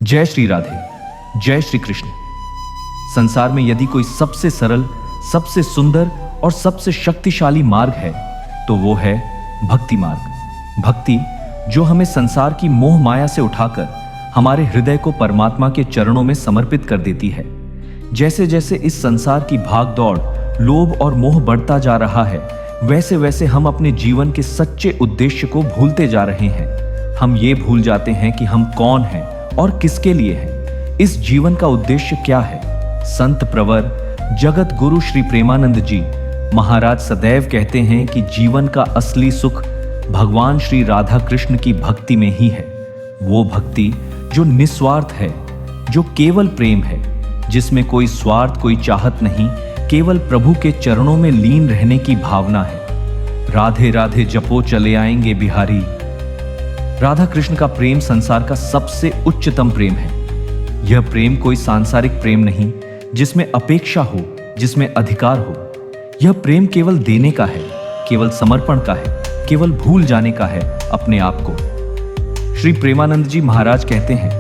जय श्री राधे, जय श्री कृष्ण। संसार में यदि कोई सबसे सरल, सबसे सुंदर और सबसे शक्तिशाली मार्ग है तो वो है भक्ति मार्ग। भक्ति जो हमें संसार की मोह माया से उठाकर हमारे हृदय को परमात्मा के चरणों में समर्पित कर देती है। जैसे जैसे इस संसार की भाग दौड़, लोभ और मोह बढ़ता जा रहा है, वैसे वैसे हम अपने जीवन के सच्चे उद्देश्य को भूलते जा रहे हैं। हम ये भूल जाते हैं कि हम कौन हैं और किसके लिए हैं। इस जीवन का उद्देश्य क्या है? संत प्रवर जगत गुरु श्री प्रेमानंद जी महाराज सदैव कहते हैं कि जीवन का असली सुख भगवान श्री राधा कृष्ण की भक्ति में ही है। वो भक्ति जो निस्वार्थ है, जो केवल प्रेम है, जिसमें कोई स्वार्थ, कोई चाहत नहीं, केवल प्रभु के चरणों में लीन रहने की भावना है। राधे राधे जपो चले आएंगे बिहारी। राधा कृष्ण का प्रेम संसार का सबसे उच्चतम प्रेम है। यह प्रेम कोई सांसारिक प्रेम नहीं जिसमें अपेक्षा हो, जिसमें अधिकार हो। यह प्रेम केवल देने का है, केवल समर्पण का है, केवल भूल जाने का है अपने आप को। श्री प्रेमानंद जी महाराज कहते हैं,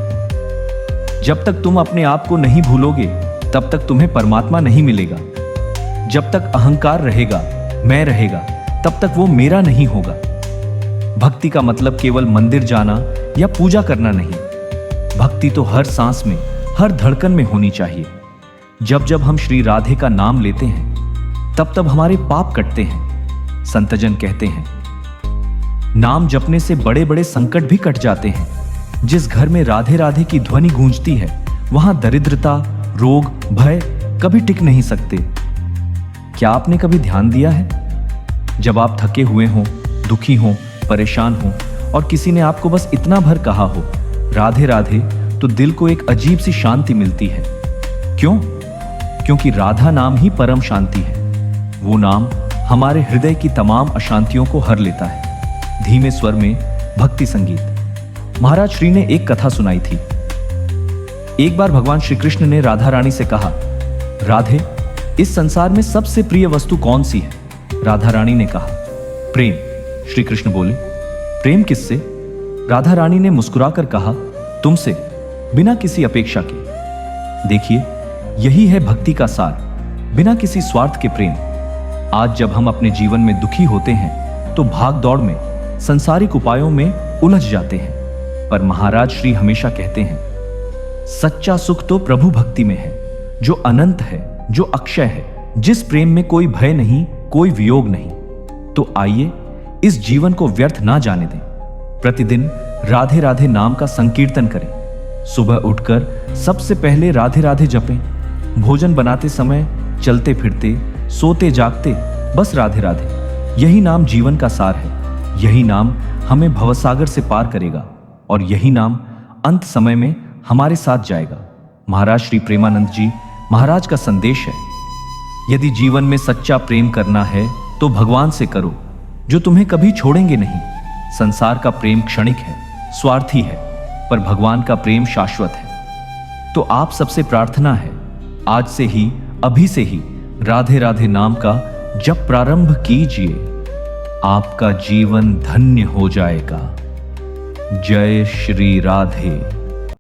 जब तक तुम अपने आप को नहीं भूलोगे तब तक तुम्हें परमात्मा नहीं मिलेगा। जब तक अहंकार रहेगा, मैं रहेगा, तब तक वो मेरा नहीं होगा। भक्ति का मतलब केवल मंदिर जाना या पूजा करना नहीं। भक्ति तो हर सांस में, हर धड़कन में होनी चाहिए। जब जब हम श्री राधे का नाम लेते हैं तब तब हमारे पाप कटते हैं। संतजन कहते हैं, नाम जपने से बड़े बड़े संकट भी कट जाते हैं। जिस घर में राधे राधे की ध्वनि गूंजती है वहां दरिद्रता, रोग, भय कभी टिक नहीं सकते। क्या आपने कभी ध्यान दिया है, जब आप थके हुए हों, दुखी हों, परेशान हो और किसी ने आपको बस इतना भर कहा हो राधे राधे, तो दिल को एक अजीब सी शांति मिलती है। क्यों? क्योंकि राधा नाम ही परम शांति है। वो नाम हमारे हृदय की तमाम अशांतियों को हर लेता है। धीमे स्वर में भक्ति संगीत। महाराज श्री ने एक कथा सुनाई थी। एक बार भगवान श्री कृष्ण ने राधा रानी से कहा, राधे, इस संसार में सबसे प्रिय वस्तु कौन सी है? राधा रानी ने कहा, प्रेम। श्री कृष्ण बोले, प्रेम किससे? राधा रानी ने मुस्कुराकर कहा, तुमसे, बिना किसी अपेक्षा के। देखिए, यही है भक्ति का सार, बिना किसी स्वार्थ के प्रेम। आज जब हम अपने जीवन में दुखी होते हैं तो भाग दौड़ में, सांसारिक उपायों में उलझ जाते हैं, पर महाराज श्री हमेशा कहते हैं, सच्चा सुख तो प्रभु भक्ति में है, जो अनंत है, जो अक्षय है, जिस प्रेम में कोई भय नहीं, कोई वियोग नहीं। तो आइए इस जीवन को व्यर्थ ना जाने दें। प्रतिदिन राधे राधे नाम का संकीर्तन करें। सुबह उठकर सबसे पहले राधे राधे जपें। भोजन बनाते समय, चलते फिरते, सोते जागते बस राधे राधे। यही नाम जीवन का सार है। यही नाम हमें भवसागर से पार करेगा और यही नाम अंत समय में हमारे साथ जाएगा। महाराज श्री प्रेमानंद जी महाराज का संदेश है, यदि जीवन में सच्चा प्रेम करना है तो भगवान से करो, जो तुम्हें कभी छोड़ेंगे नहीं। संसार का प्रेम क्षणिक है, स्वार्थी है, पर भगवान का प्रेम शाश्वत है। तो आप सबसे प्रार्थना है, आज से ही, अभी से ही राधे राधे नाम का जप प्रारंभ कीजिए। आपका जीवन धन्य हो जाएगा। जय श्री राधे।